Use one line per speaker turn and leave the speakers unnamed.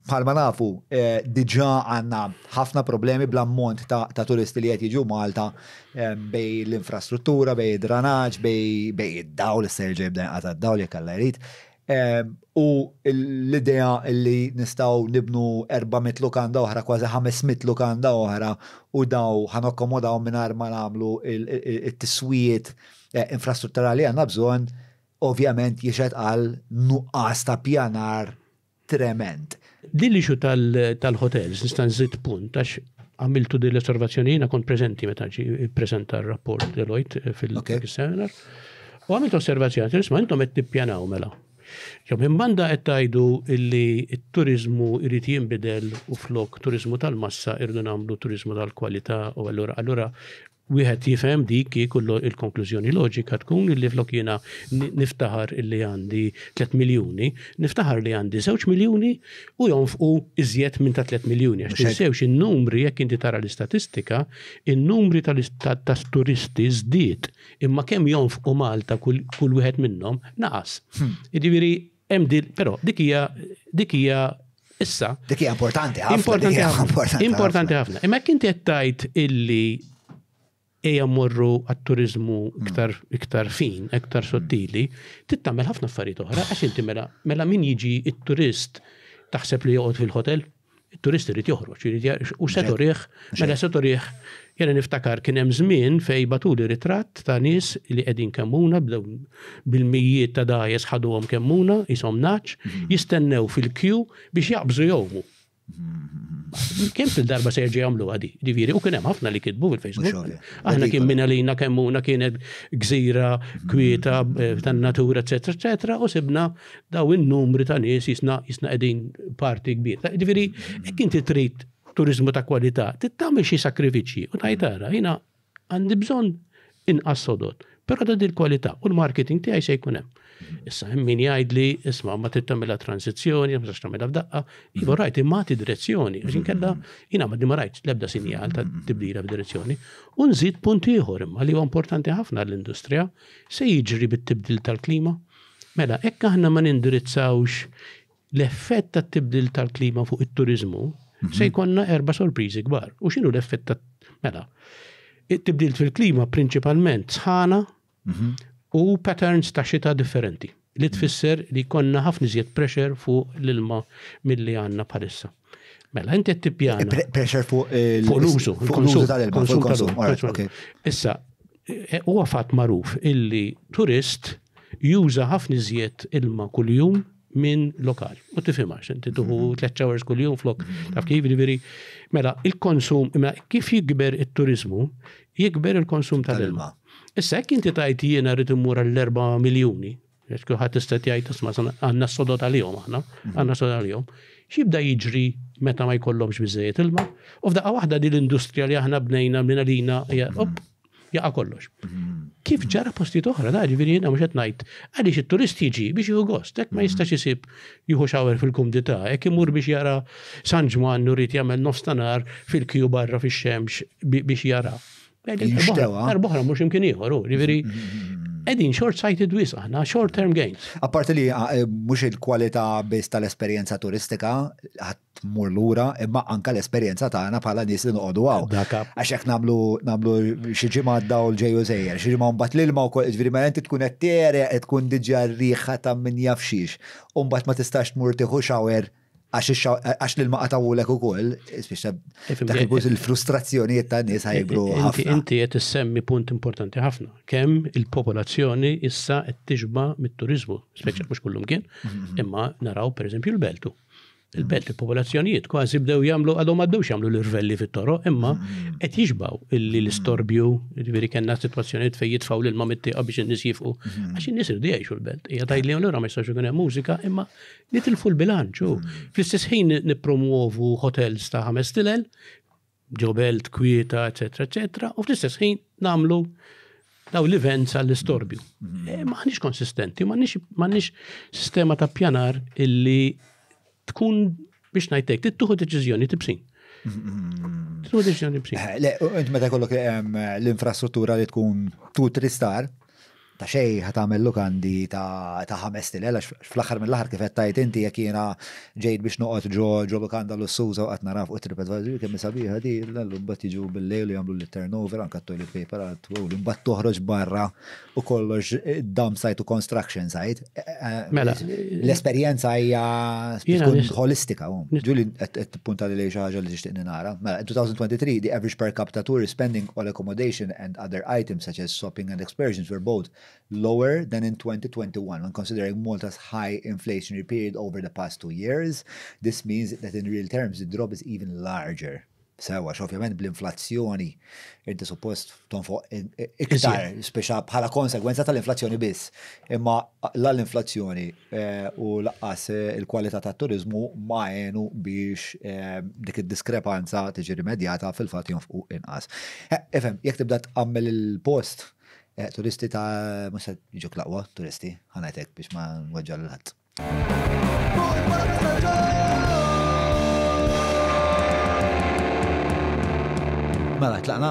bħalma nafu, diġà għandna ħafna problemi bl-ammont ta' turisti li qed jiġu Malta bej l-infrastruttura, bej id-dranaġġ, bej id-dawl, is-serġej b'dan id-dawl jekk Alla jrid. U l-idea li nistgħu nibnu 400 lukanda oħra, kważi 500 lukanda oħra, u daw ħanokkomodaw mingħajr ma nagħmlu it-tiswijiet infrastrutturali għandna bżonn, ovvjament jixed għal nuqqas ta' pjanar trement.
Dilli xu tal-hotels, nistan zid punt, għax għamiltu dil osservazzjoni jina kont prezenti meta ġi prezenta r-rapport Deloitte fil-seminar, u għamilt osservazzjoni, nisma intom qed tippjanaw mela. Minn banda qed tgħidu illi t-turizmu irid jinbidel u flok turizmu tal-massa irdu nagħmlu turizmu tal-kwalità, u allura wieħed jifhem dik kullu il-konklużjoni loġika tkun illi flok jiena niftaħar illi għandi 3 miljuni, niftaħar li għandi 2 miljuni u jonfqu iżjed minn ta' 3 miljuni. Għax tinsewx in-numri jekk inti tara l-istatistika, in-numri tal-turisti żdied, imma kemm jonfqu Malta kull wieħed minnhom naqas. Jiġifieri hemm però dik hija issa.
Dik hija importanti ħafna.
Importanti ħafna. Imma kien qed tgħid illi eja morru għat-turizmu iktar fin, iktar sottili, tittamel ħafna affarijiet oħra, għax inti mela min jiġi il-turist taħseb li joqgħod fil-hotel, il-turist irid joħroġ, u setorieħ, mela setorieħ, jena niftakar kien hemm żmien fej batuli ritratt ta' nies li qegħdin kemmuna bil-mijiet ta' dajes ħaduhom kemmuna, ishom naċ, jistennew fil-kju biex jaqbżu jowmu. Kemm fil-darba se jerġa' jagħmlu għadi, ġifieri, u kien hemm ħafna li kitbu fil-Facebook. Aħna kien minn għalina kemmuna kienet gżira kwieta tan-natura, eċetera, u sibna daw in-numri ta' nies jisna qegħdin parti kbir. Ġifieri, hekk inti trid turizmu ta' kwalità, titgħamel xi sakrifiċċji u ngħid ara, jiena għandi bżonn inqas sodod, però ta' din kwalità u l-marketing tiegħi se jkun hemm. Issa min jgħid li isma' ma trid tagħmilha tranzizzjoni, ma tistax tagħmilha f'daqqa, iva rajt imagħti direzzjoni, għax inkella jiena ma rajtx l-ebda sinjal ta' tibdila f'direzzjoni. U nżid punt ieħor imma li huwa importanti ħafna l-industrija se jiġri bit-tibdil tal-klima. Mela, hekk aħna ma nindirizzawx l-effett tat-tibdil tal-klima fuq it-turiżmu, se jkollna 4 sorpriżi kbar. U x'inhu l-effett mela? It-tibdil fil-klima prinċipalment sħana u patterns ta' xita differenti li tfisser li konna ħafna iżjed pressure fuq l-ilma milli għandna bħalissa. Mela, inti qed tippjana.
Pressure fuq
l-użu,
l-użu tal-ilma.
Issa, huwa fatt magħruf illi turist juża ħafna iżjed ilma kuljum minn lokal. U tifhimax, inti tuħu 3 hours kuljum flok. Taf kif jiġifieri, mela il-konsum, kif jikber it-turizmu, jikber il-konsum tal-ilma. Issa hekk inti tajt jiena rrid immur għall-4 miljuni, għax kulħadd tista' jgħid isma' għandna s-sodod għalihom aħna, għandna sodod għalihom. X'jibda jiġri meta ma jkollhomx biżejjed ilma? U f'daqqa waħda din l-industrija li aħna bnejna minn għalina jaqa' kollox. Kif ġara postijiet oħra, da ġifieri jiena mhux qed ngħid għaliex it-turist jiġi biex jieħu gost, hekk ma jistax isib jieħu xawer fil-kumdità, hekk imur biex jara San Ġwan urid jagħmel nofstanar fil-kju barra fix-xemx biex jara. Arboħra mux imkien ieħor, ġifieri qegħdin short-sighted wis aħna, short-term gains.
Apparti li mhux il-kwalità biss tal-esperjenza turistika ħadd tmur lura, imma anke l-esperjenza tagħna bħala nies li noqogħdu hawn. Għax hekk nagħmlu xi ġimgħa dawl ġejju żejjer, xi ġimgħa mbagħad l-ilma wkoll, ġifieri mela inti tkun qed tereq qed tkun diġà rieħa ta' min jaf xiex, u mbagħad ma tistax tmur tieħu xawer għax l-ilma qatawulek ukoll, dak il-frustrazzjonijiet tan-nies ħajbru ħafna.
Inti qed issemmi punt importanti ħafna. Kemm il-popolazzjoni issa qed tixba mit-turiżmu, speċjal mhux kullum kien, imma naraw pereżempju l-Beltu. Il-belt il-popolazzjonijiet kważi bdew jagħmlu għadhom għaddewx jagħmlu l-irvelli fit-toroq, imma qed jiġbaw illi l-istorbju, jiġifieri kellna sitwazzjonijiet fejn jitfgħu l-ilma mit-tieqa biex in-nies jifqu. Għax in-nies irdu jgħixu l-belt. Hija tgħidli allura ma jistax ikun hemm mużika, imma nitilfu l-bilanċ. Fl-istess ħin nippromuovu hotels ta' 5 stilel, ġew belt kwieta, eċetera, u fl-istess ħin nagħmlu daw l-events għall-istorbju. M'aħniex konsistenti, m'għandniex sistema ta' pjanar illi tkun biex ngħidlek tieħu deċiżjoni tibsin. Tieħu deċiżjoni tibsin.
Le, int meta jkollok l-infrastruttura li tkun 2-3 star, ta' xej ħatamel lukandi ta' 5,000, għax fl-axar mill-axar kif tajt inti jek jena ġejt biex noqot ġo lukanda l-Suza u għat naraf u TripAdvisor kemm sabiħa di l-lumbat jiġu bil-lejl u jgħamlu l-turnover anka toilet paper u l-lumbat toħroġ barra u kollox dump site u construction site.
Mela.
L-esperienza hija holistika. Ġuli punta li xi ħaġa li tixtieq nara. Mela, 2023 the average per capita tourist spending on accommodation and other items such as shopping and excursions were both lower than in 2021 when considering Malta's high inflationary period over the past 2 years. This means that in real terms the drop is even larger. Sewa, ovvjament bl-inflazzjoni inti suppost tonfoq iktar, speċa bħala konsegwenza tal-inflazzjoni biss. Imma l-inflazzjoni u laqqas il-kwalità tat-turizmu ma għenu biex dik id-diskrepanza tiġi rimedjata fil-fatt jonfqu inqas. Efhem, jekk tibda tqammel il-post turisti ta' musa jiġu klaqwa, turisti, ħanajtek biex ma nweġġa l-ħadd. Mela, tlaqna?